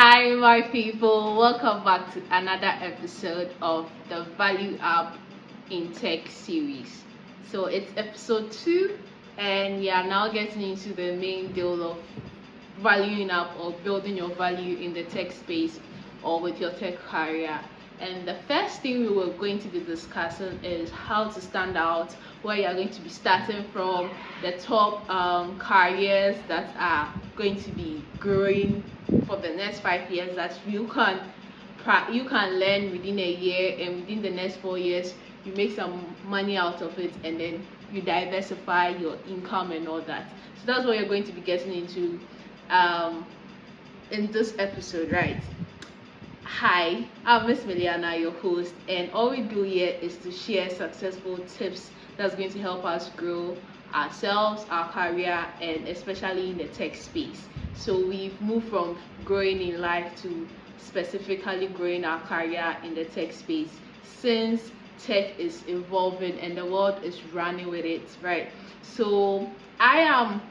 Hi, my people. Welcome back to another episode of the Value Up in Tech series. So it's episode 2, and we are now getting into the main deal of valuing up or building your value in the tech space or with your tech career. And the first thing we were going to be discussing is how to stand out, where you're going to be starting from, the top careers that are going to be growing for the next 5 years that you can learn within a year, and within the next 4 years you make some money out of it, and then you diversify your income and all that. So that's what you're going to be getting into in this episode, right? Hi, I'm Miss Miliana, your host, and all we do here is to share successful tips that's going to help us grow ourselves, our career, and especially in the tech space. So we've moved from growing in life to specifically growing our career in the tech space since tech is evolving and the world is running with it, right? So I am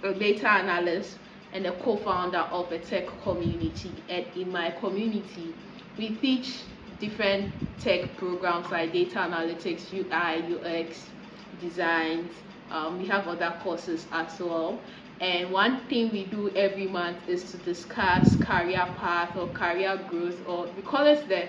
a data analyst and a co-founder of a tech community, and in my community we teach different tech programs like data analytics, UI, UX designs. We have other courses as well, and one thing we do every month is to discuss career path or career growth, or we call it the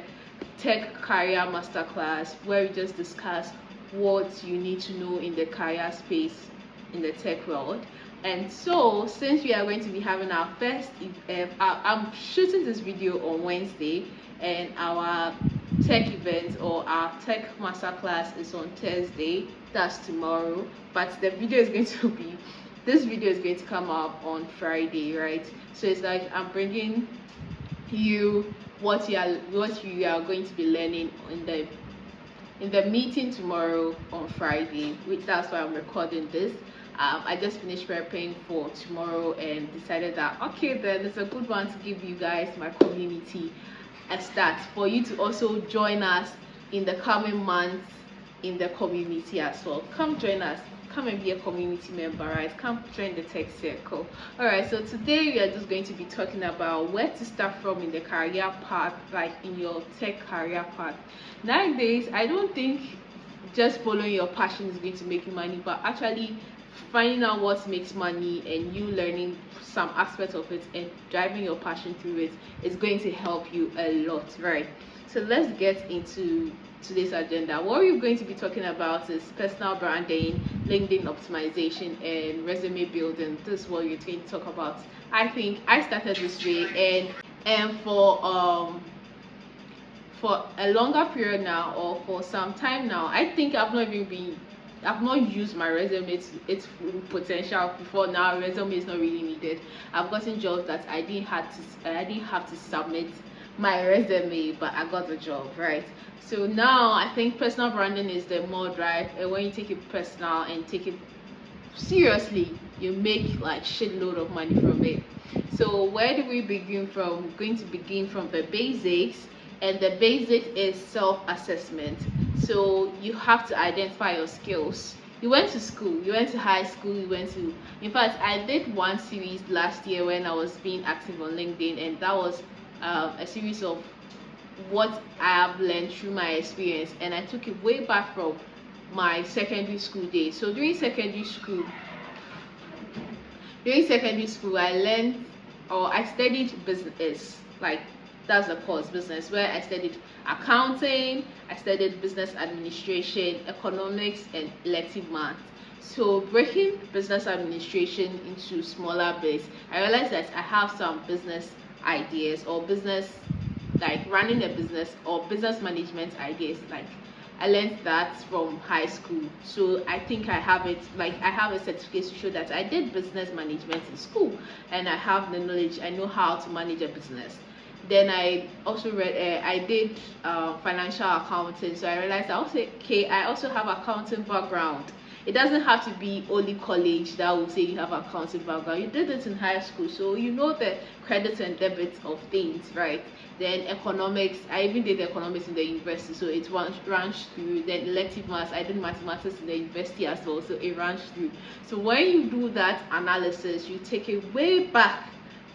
tech career masterclass, where we just discuss what you need to know in the career space in the tech world. And so since we are going to be having our first I'm shooting this video on Wednesday, and our tech event or our tech masterclass is on Thursday, that's tomorrow, but the video is going to be this video is going to come up on Friday, right? So it's like I'm bringing you what you are going to be learning in the meeting tomorrow on Friday, which that's why I'm recording this. I just finished preparing for tomorrow and decided that okay, then it's a good one to give you guys, my community, a start for you to also join us in the coming months in the community as well. Come join us, come and be a community member, right? Come join the tech circle. All right, so today we are just going to be talking about where to start from in the career path, like in your tech career path. Nowadays I don't think just following your passion is going to make you money, but actually finding out what makes money and you learning some aspects of it and driving your passion through it is going to help you a lot, right? So let's get into today's agenda. What we're going to be talking about is personal branding, LinkedIn optimization, and resume building. This is what we're going to talk about. I think I started this way, and for a longer period now, or for some time now, I think I've not used my resume to its full potential before. Now resume is not really needed. I've gotten jobs that I didn't have to submit my resume, but I got the job, right? So now I think personal branding is the more drive, and when you take it personal and take it seriously, you make like shitload of money from it. So where do we begin from? We're going to begin from the basics, and the basic is self-assessment. So you have to identify your skills. You went to school, you went to high school, in fact I did one series last year when I was being active on LinkedIn, and that was a series of what I have learned through my experience, and I took it way back from my secondary school days. So during secondary school I learned, or I studied business, like that's the course business, where I studied accounting, I studied business administration, economics, and elective math. So breaking business administration into smaller bits, I realized that I have some business ideas, or business, like running a business or business management ideas. Like I learned that from high school, so I think I have it. Like I have a certificate to show that I did business management in school, and I have the knowledge. I know how to manage a business. Then I also I did financial accounting, so I realized I also okay, I also have accounting background. It doesn't have to be only college that will say you have accounting background. You did it in high school, so you know the credits and debits of things, right? Then economics, I even did economics in the university, so it runs through. Then elective maths, I did mathematics in the university as well, so it runs through. So when you do that analysis, you take it way back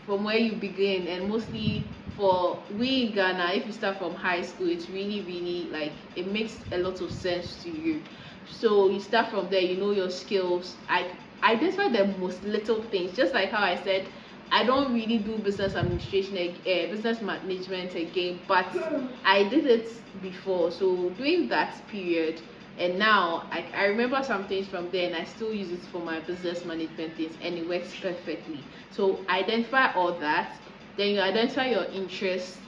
from where you begin, and mostly for we in Ghana, if you start from high school, it's really like it makes a lot of sense to you. So you start from there, you know your skills. I identify the most little things, just like how I said I don't really do business administration, business management again, but I did it before. So doing that period, and now I remember some things from there, and I still use it for my business management things, and it works perfectly. So identify all that, then you identify your interests,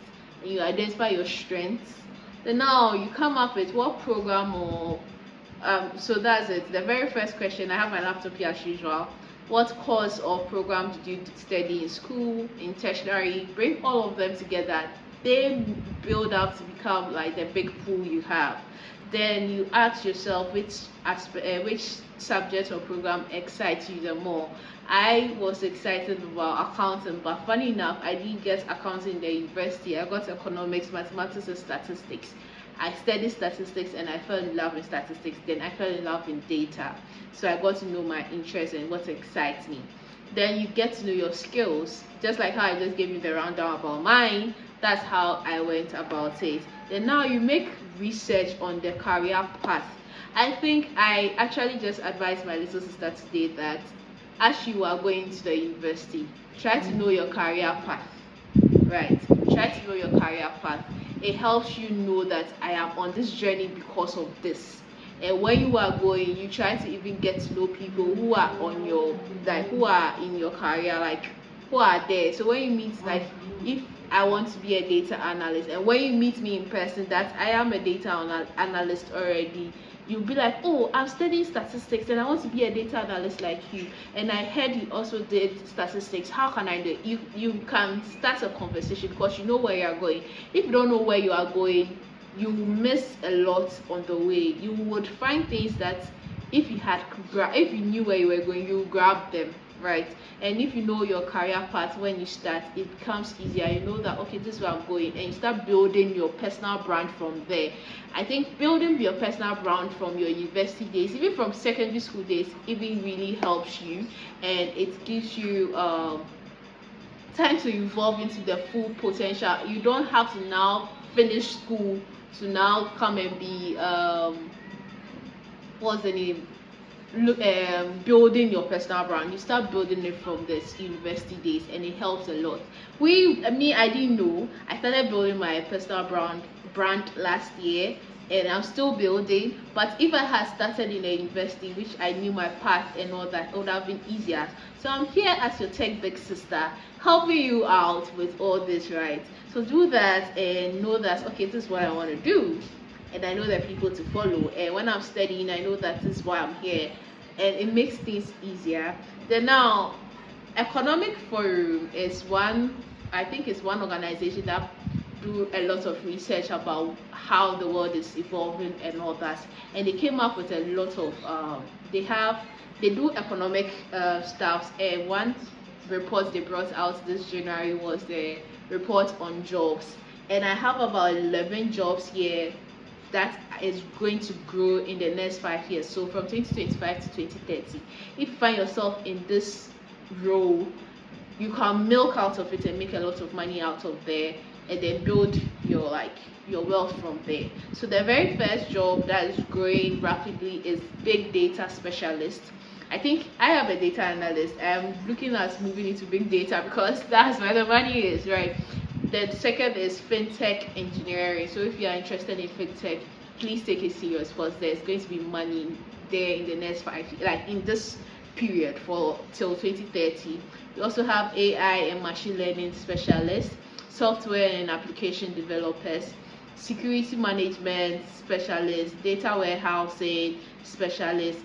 and you identify your strengths. Then now you come up with what program or so that's it. The very first question, I have my laptop here as usual. What course or program did you study in school, in tertiary? Bring all of them together. They build up to become like the big pool you have. Then you ask yourself which subject or program excites you the more. I was excited about accounting, but funny enough, I didn't get accounting in the university. I got economics, mathematics, and statistics. I studied statistics and I fell in love with statistics. Then I fell in love in data. So I got to know my interests and what excites me. Then you get to know your skills. Just like how I just gave you the rundown about mine, that's how I went about it. Then now you make research on the career path. I think I actually just advised my little sister today that as you are going to the university, try to know your career path. Right, try to know your career path. It helps you know that I am on this journey because of this. And when you are going, you try to even get to know people who are on your, like, who are in your career, like who are there. So when you meet, like, if I want to be a data analyst, and when you meet me in person that I am a data analyst already, you'll be like, oh, I'm studying statistics and I want to be a data analyst like you, and I heard you also did statistics. How can I do it? You can start a conversation because you know where you are going. If you don't know where you are going, you miss a lot on the way. You would find things that if you knew where you were going, you grab them, right? And if you know your career path when you start, it becomes easier. You know that, okay, this is where I'm going, and you start building your personal brand from there. I think building your personal brand from your university days, even from secondary school days, even really helps you, and it gives you time to evolve into the full potential. You don't have to now finish school to now come and be what's the name, building your personal brand. You start building it from this university days, and it helps a lot. I didn't know. I started building my personal brand last year, and I'm still building. But if I had started in a university, which I knew my path and all that, it would have been easier. So I'm here as your tech big sister, helping you out with all this, right? So do that and know that, okay, this is what I want to do, and I know that people to follow. And when I'm studying, I know that this is why I'm here, and it makes things easier. Then now, Economic Forum is one. I think it's one organization that do a lot of research about how the world is evolving and all that, and they came up with a lot of they do economic stuff, and one report they brought out this January was the report on jobs, and I have about 11 jobs here that is going to grow in the next 5 years. So from 2025 to 2030, if you find yourself in this role, you can milk out of it and make a lot of money out of there, and then build your wealth from there. So the very first job that is growing rapidly is big data specialist. I think I am a data analyst. I'm looking at moving into big data because that's where the money is, right? The second is fintech engineering. So if you are interested in fintech, please take it serious because there's going to be money there in the next 5 years, like in this period for till 2030. We also have AI and machine learning specialists, software and application developers, security management specialists, data warehousing specialists,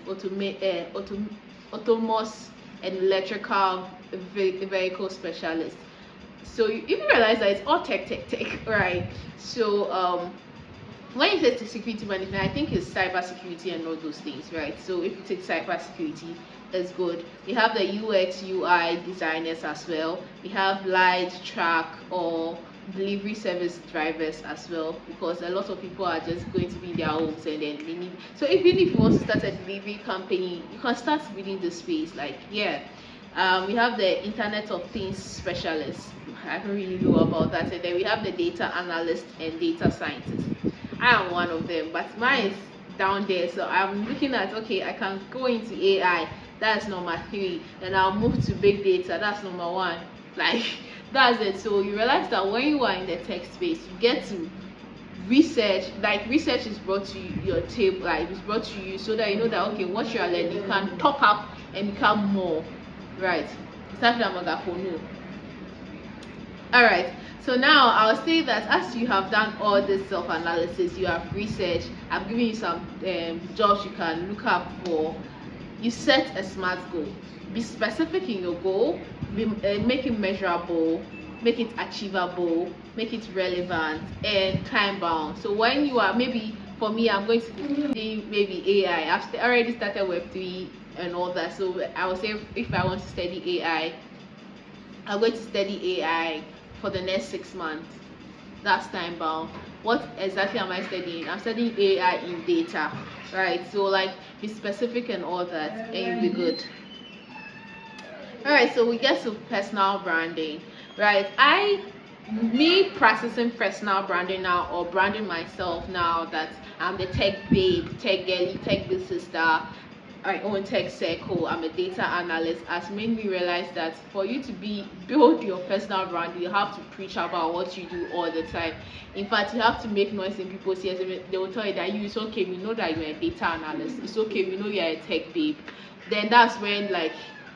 autonomous and electrical vehicle specialists. So you even realize that it's all tech, right? So when you say security management, I think it's cyber security and all those things, right? So if you take cyber security, it's good. We have the UX UI designers as well. We have light track or delivery service drivers as well, because a lot of people are just going to be in their homes, and then they need, so even if you want to start a delivery company, you can start within the space, like, yeah. We have the Internet of Things specialist. I don't really know about that. And then we have the data analyst and data scientist. I am one of them, but mine is down there. So I'm looking at, okay, I can go into AI. That's number 3. Then I'll move to big data. That's number 1. Like, that's it. So you realize that when you are in the tech space, you get to research. Like, research is brought to your table, like it's brought to you, so that you know that, okay, what you are learning, you can top up and become more, right? All right, so now I'll say that as you have done all this self-analysis, you have researched, I've given you some jobs you can look up for. You set a SMART goal. Be specific in your goal, make it measurable, make it achievable, make it relevant, and time bound. So when you are, maybe for me, I'm going to study maybe AI. I've already started Web3 and all that. So I would say if I want to study AI, I'm going to study AI for the next 6 months. That's time bound. What exactly am I studying? I'm studying AI in data, right? So like, be specific and all that, and you'll be good. All right, so we get to personal branding, right? Me practicing personal branding now, or branding myself now that I'm the tech babe, tech girly, tech big sister, I own tech circle, I'm a data analyst, has made me realize that for you to build your personal brand, you have to preach about what you do all the time. In fact, you have to make noise in people's ears. They will tell you that it's okay, we know that you're a data analyst, it's okay, we know you're a tech babe. Then that's when, like,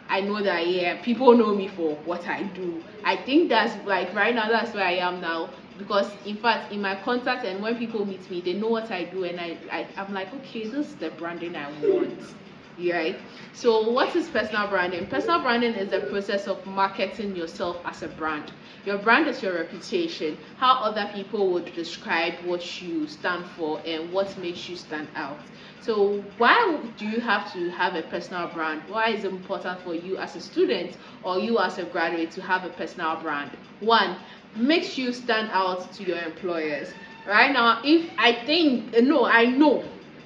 I know that, yeah, people know me for what I do. I think that's, like, right now, that's where I am now. Because in fact, in my contact and when people meet me, they know what I do, and I'm like, okay, this is the branding I want. Right? So what is personal branding? Personal branding is the process of marketing yourself as a brand. Your brand is your reputation, how other people would describe what you stand for and what makes you stand out. So why do you have to have a personal brand? Why is it important for you as a student or you as a graduate to have a personal brand? One, makes you stand out to your employers. Right now, I know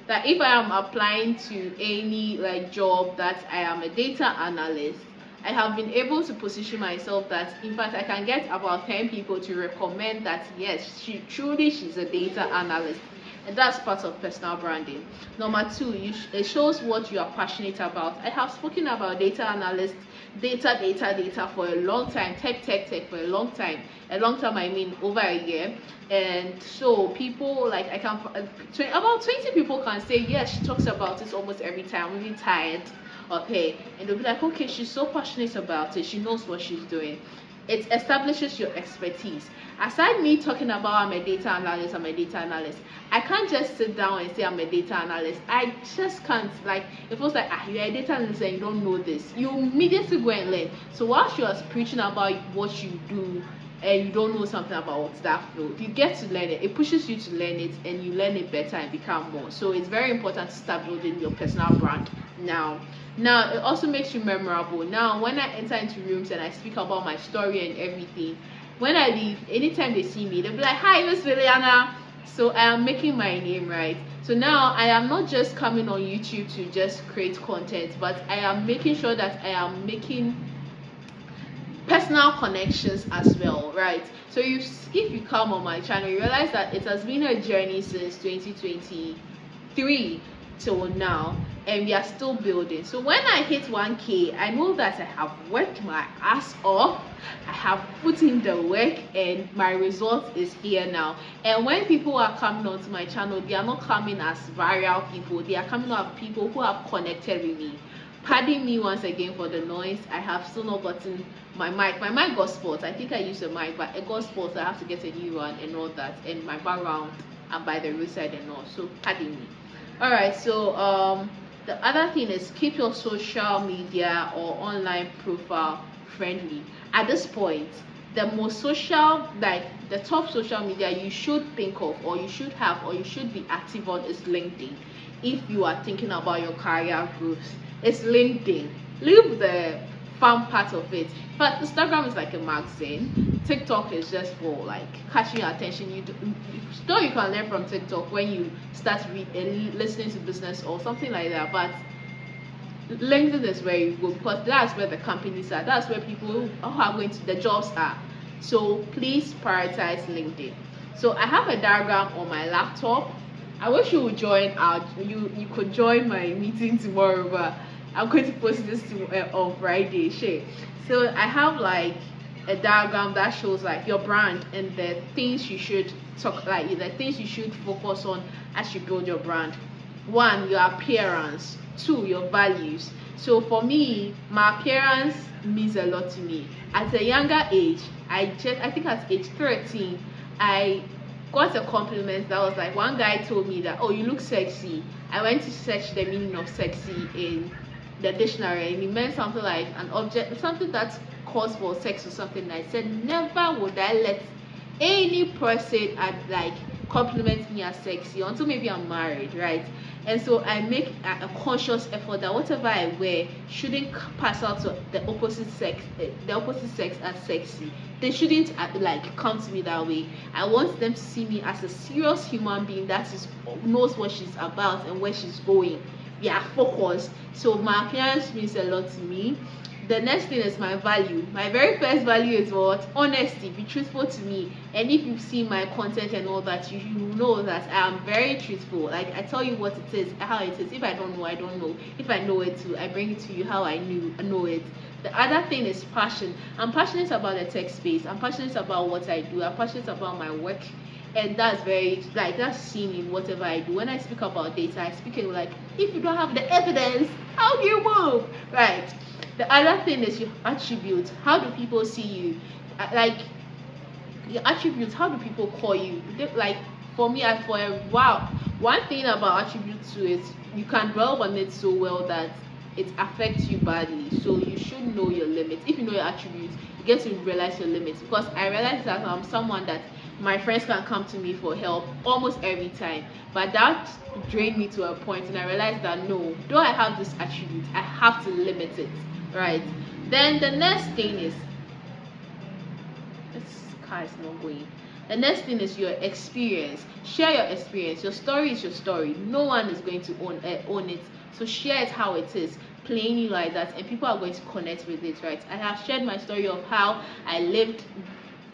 that if I am applying to any like job that I am a data analyst, I have been able to position myself that, in fact, I can get about 10 people to recommend that, yes, she's a data analyst. And that's part of personal branding. Number 2, it shows what you are passionate about. I have spoken about data analyst, data for a long time, tech for a long time. A long time, I mean over a year. And so people, like, about 20 people can say, yes, she talks about this almost every time. I'm really tired of her. And they'll be like, okay, she's so passionate about it, she knows what she's doing. It establishes your expertise. Aside me talking about I'm a data analyst, I can't just sit down and say I'm a data analyst. I just can't. Like, it feels like, you're a data analyst and you don't know this. You immediately go and learn. So whilst you're preaching about what you do and you don't know something about that field, you get to learn it. It pushes you to learn it, and you learn it better and become more. So it's very important to start building your personal brand now. It also makes you memorable. Now, when I enter into rooms and I speak about my story and everything, when I leave, anytime they see me, they'll be like, hi, Miss Liliana. So I am making my name, right? So now I am not just coming on YouTube to just create content, but I am making sure that I am making personal connections as well, right? So if you come on my channel, you realize that it has been a journey since 2023 till now, and we are still building. So when I hit 1K, I know that I have worked my ass off, I have put in the work, and my result is here now. And when people are coming onto my channel, they are not coming as viral people, they are coming out people who have connected with me. Pardon me once again for the noise. I have still not gotten my mic. My mic got spots. I think I used a mic, but it got spots. I have to get a new one and all that. And my background and by the roadside and all. So pardon me. Alright, so the other thing is, keep your social media or online profile friendly. At this point, the most social, like the top social media you should think of, or you should have, or you should be active on, is LinkedIn. If you are thinking about your career growth, it's LinkedIn. Leave the fun part of it. But Instagram is like a magazine. TikTok is just for like catching your attention. You can learn from TikTok when you start listening to business or something like that. But LinkedIn is where you go, because that's where the companies are, that's where people who are going to the jobs are. So please prioritize LinkedIn. So I have a diagram on my laptop. I wish you would join out. You could join my meeting tomorrow, but I'm going to post this on Friday. Share. So I have like a diagram that shows like your brand and the things you should talk, like the things you should focus on as you build your brand. One, your appearance. Two, your values. So for me, my appearance means a lot to me. At a younger age, I think at age 13, I got a compliment that was like, one guy told me that, oh, you look sexy. I went to search the meaning of sexy in the dictionary, and it meant something like an object, something that calls for sex or something. And I said, never would I let any person like compliment me as sexy until maybe I'm married, right? And so I make a conscious effort that whatever I wear shouldn't pass out to the opposite sex as sexy. They shouldn't like come to me that way. I want them to see me as a serious human being that knows what she's about and where she's going. We are focused. So my appearance means a lot to me. The next thing is my value. My very first value is what? Honesty. Be truthful to me. And if you see my content and all that, you know that I am very truthful. Like, I tell you what it is, how it is. If I don't know, I don't know. If I know it too, I bring it to you how I know it. The other thing is passion. I'm passionate about the tech space. I'm passionate about what I do. I'm passionate about my work. And that's very, like, that's seen in whatever I do. When I speak about data, I speak in like, if you don't have the evidence, how do you move? Right. The other thing is your attributes. How do people see you? Like, your attributes, how do people call you? Like, for me, for a while, one thing about attributes too is you can dwell on it so well that it affects you badly. So you should know your limits. If you know your attributes, you get to realize your limits. Because I realize that I'm someone that my friends can come to me for help almost every time, but that drained me to a point, and I realized that no, though I have this attribute, I have to limit it, right? Then the next thing is, this car is not going. The next thing is your experience. Share your experience. Your story is your story. No one is going to own it. So share it how it is, plainly like that, and people are going to connect with it, right? I have shared my story of how I lived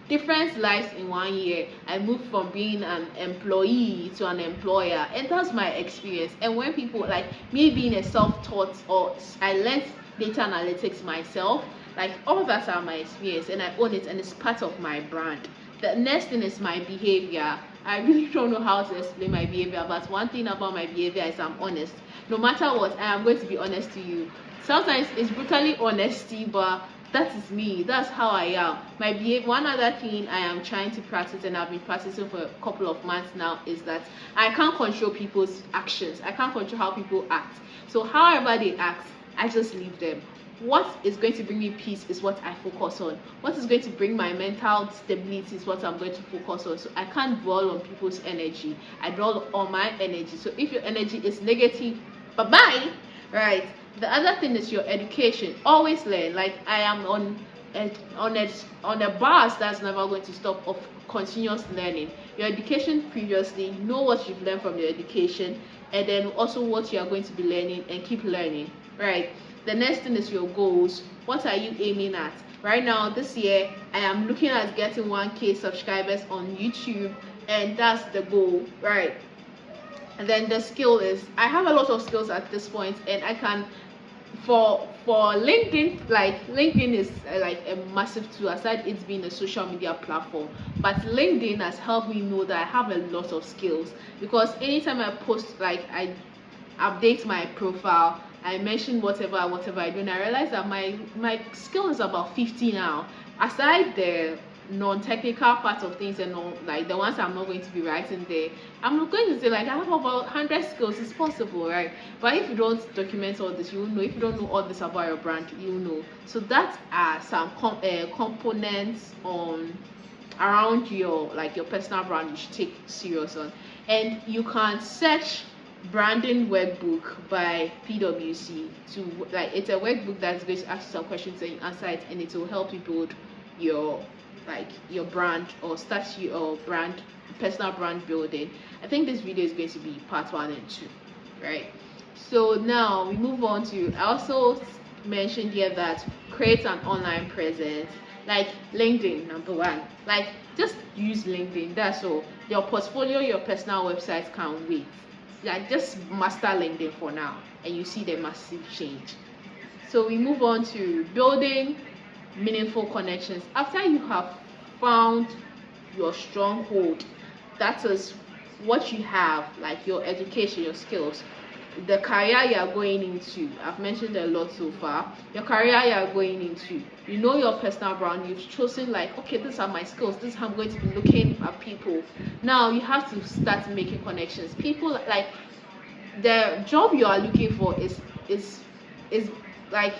different lives in 1 year. I moved from being an employee to an employer, and that's my experience. And when people like me being a self-taught, or I learned data analytics myself, like all that are my experience, and I own it, and it's part of my brand. The next thing is my behavior. I really don't know how to explain my behavior, but one thing about my behavior is I'm honest. No matter what, I am going to be honest to you. Sometimes it's brutally honesty, but that is me. That's how I am. My behavior. One other thing I am trying to practice, and I've been practicing for a couple of months now, is that I can't control people's actions. I can't control how people act. So however they act, I just leave them. What is going to bring me peace is what I focus on. What is going to bring my mental stability is what I'm going to focus on. So I can't dwell on people's energy. I dwell on my energy. So if your energy is negative, bye-bye, right? The other thing is your education. Always learn. Like, I am on a bus that's never going to stop of continuous learning. Your education previously, know what you've learned from your education, and then also what you are going to be learning, and keep learning, right? The next thing is your goals. What are you aiming at? Right now, this year, I am looking at getting 1K subscribers on YouTube, and that's the goal, right? And then the skill is, I have a lot of skills at this point, and I can, for LinkedIn, like LinkedIn is like a massive tool, aside it's being a social media platform, but LinkedIn has helped me know that I have a lot of skills, because anytime I post, like I update my profile, I mention whatever I do, and I realize that my skill is about 50 now. Aside the non-technical part of things, and all, like the ones I'm not going to be writing there, I'm going to say like I have about 100 skills. It's possible, right? But if you don't document all this, you will know. If you don't know all this about your brand, you will know. So that are some components on around your personal brand you should take serious on. And you can search branding workbook by PwC to, like, it's a workbook that's going to ask you some questions and you answer it, and it will help you build your brand, or start your personal brand building. I think this video is going to be part 1 and 2, right? So now we move on to, I also mentioned here that create an online presence, like LinkedIn, number one. Like, just use LinkedIn, that's all. Your portfolio, your personal website can wait. Like, just master LinkedIn for now, and you see the massive change. So we move on to building meaningful connections. After you have found your stronghold, that is what you have, like your education, your skills, the career you are going into. I've mentioned a lot so far. Your career you are going into, you know your personal brand, you've chosen like, okay, these are my skills, this is how I'm going to be looking at people. Now you have to start making connections. People, like, the job you are looking for is like,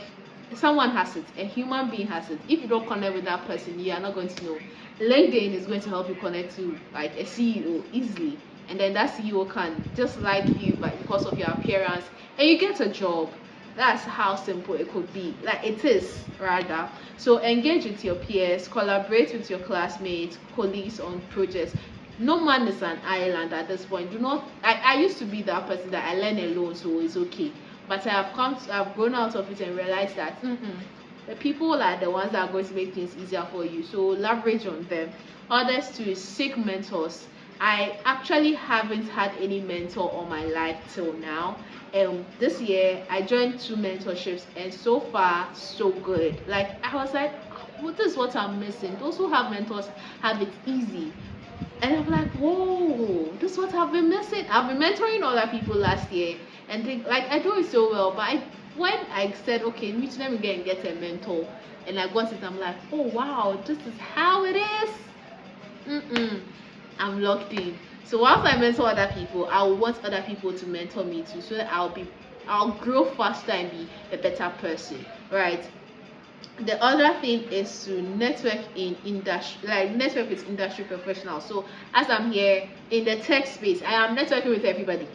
someone has it, a human being has it. If you don't connect with that person, you are not going to know. LinkedIn is going to help you connect to like a CEO easily, and then that CEO can just like you, but because of your appearance, and you get a job. That's how simple it could be, like it is rather. So engage with your peers, collaborate with your classmates, colleagues on projects. No man is an island at this point. Do not, I used to be that person that I learn alone, so it's okay. But I've grown out of it and realized that the people are the ones that are going to make things easier for you. So leverage on them. Others to seek mentors. I actually haven't had any mentor on my life till now. This year I joined 2 mentorships, and so far so good. Like, I was like, oh, this is what I'm missing. Those who have mentors have it easy. And I'm like, whoa, this is what I've been missing. I've been mentoring other people last year, and think, like, I do it so well. But when I said, okay, let me get a mentor, and I got it, I'm like, oh wow, this is how it is. I'm locked in. So once I mentor other people, I will want other people to mentor me too, so that I'll grow faster and be a better person, right? The other thing is to network in industry, like network with industry professionals. So as I'm here in the tech space, I am networking with everybody,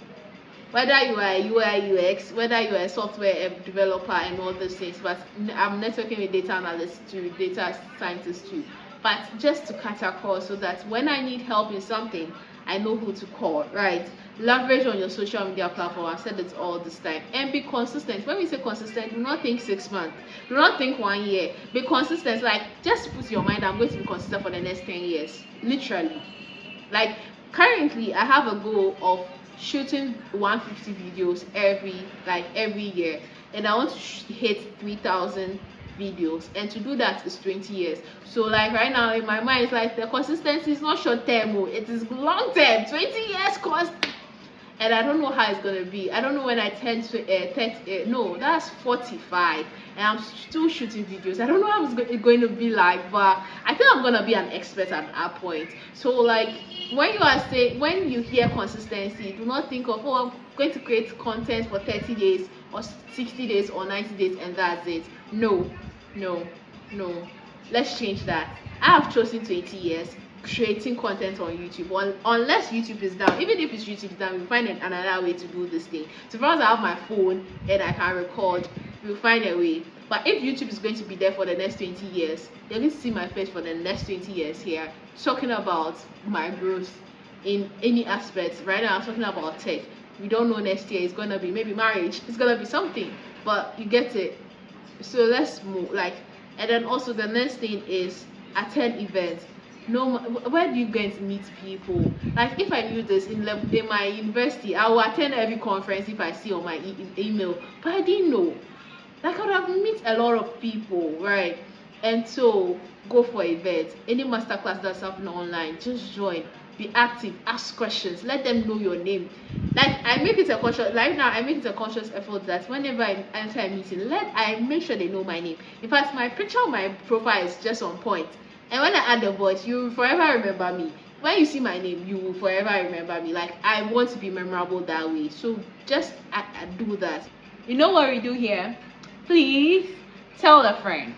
whether you are a UI UX, whether you are a software developer and all those things. But I'm networking with data analysts too, data scientists too. But just to cut across, so that when I need help in something, I know who to call, right? Leverage on your social media platform. I've said it all this time. And be consistent. When we say consistent, do not think 6 months. Do not think 1 year. Be consistent. Like, just put your mind, I'm going to be consistent for the next 10 years. Literally. Like, currently, I have a goal of shooting 150 videos every year. And I want to hit 3,000 videos, and to do that is 20 years. So like right now in my mind, it's like the consistency is not short term, it is long term. 20 years cost, and I don't know how it's gonna be. I don't know when I turn to 30, no, that's 45, and I'm still shooting videos. I don't know how it's going to be like, but I think I'm gonna be an expert at that point. So like, when you hear consistency, do not think of, oh, I'm going to create content for 30 days or 60 days or 90 days and that's it. No, no, no. Let's change that. I have chosen 20 years creating content on YouTube. Unless YouTube is down, even if it's YouTube down, we'll find another way to do this thing. So far as I have my phone and I can record, we'll find a way. But if YouTube is going to be there for the next 20 years, you're going to see my face for the next 20 years here, talking about my growth in any aspect. Right now I'm talking about tech. We don't know next year it's gonna be maybe marriage, it's gonna be something, but you get it. So let's move, like, and then also the next thing is attend events. No, where do you get to meet people? Like, if I knew this in my university, I will attend every conference if I see on my email, but I didn't know. Like, I would have met a lot of people, right? And so go for events. Any masterclass that's happening online, just join. Be active, ask questions, let them know your name. Like, I make it a conscious, like now I make it a conscious effort that whenever I enter a meeting, I make sure they know my name. In fact, my picture on my profile is just on point. And when I add the voice, you will forever remember me. When you see my name, you will forever remember me. Like, I want to be memorable that way. So just I do that. You know what we do here? Please tell a friend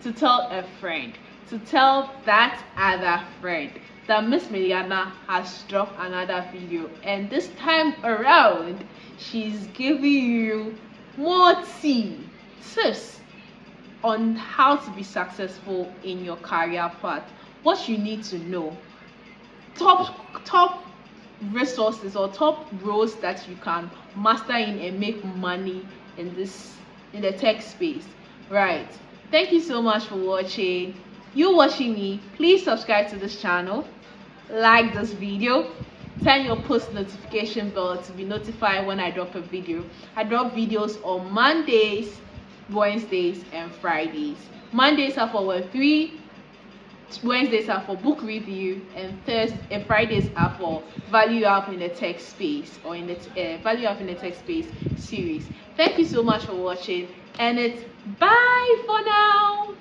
to tell a friend to tell that other friend that Miss Miliana has dropped another video, and this time around she's giving you more tips on how to be successful in your career path. What you need to know, top resources or top roles that you can master in and make money in the tech space, right? Thank you so much for watching. You watching me, please subscribe to this channel, like this video, turn your post notification bell to be notified when I drop a video. I drop videos on Mondays, Wednesdays, and Fridays. Mondays are for Web3, Wednesdays are for book review, and Thursdays and Fridays are for value up in the tech space, or in the value up in the tech space series. Thank you so much for watching, and it's bye for now.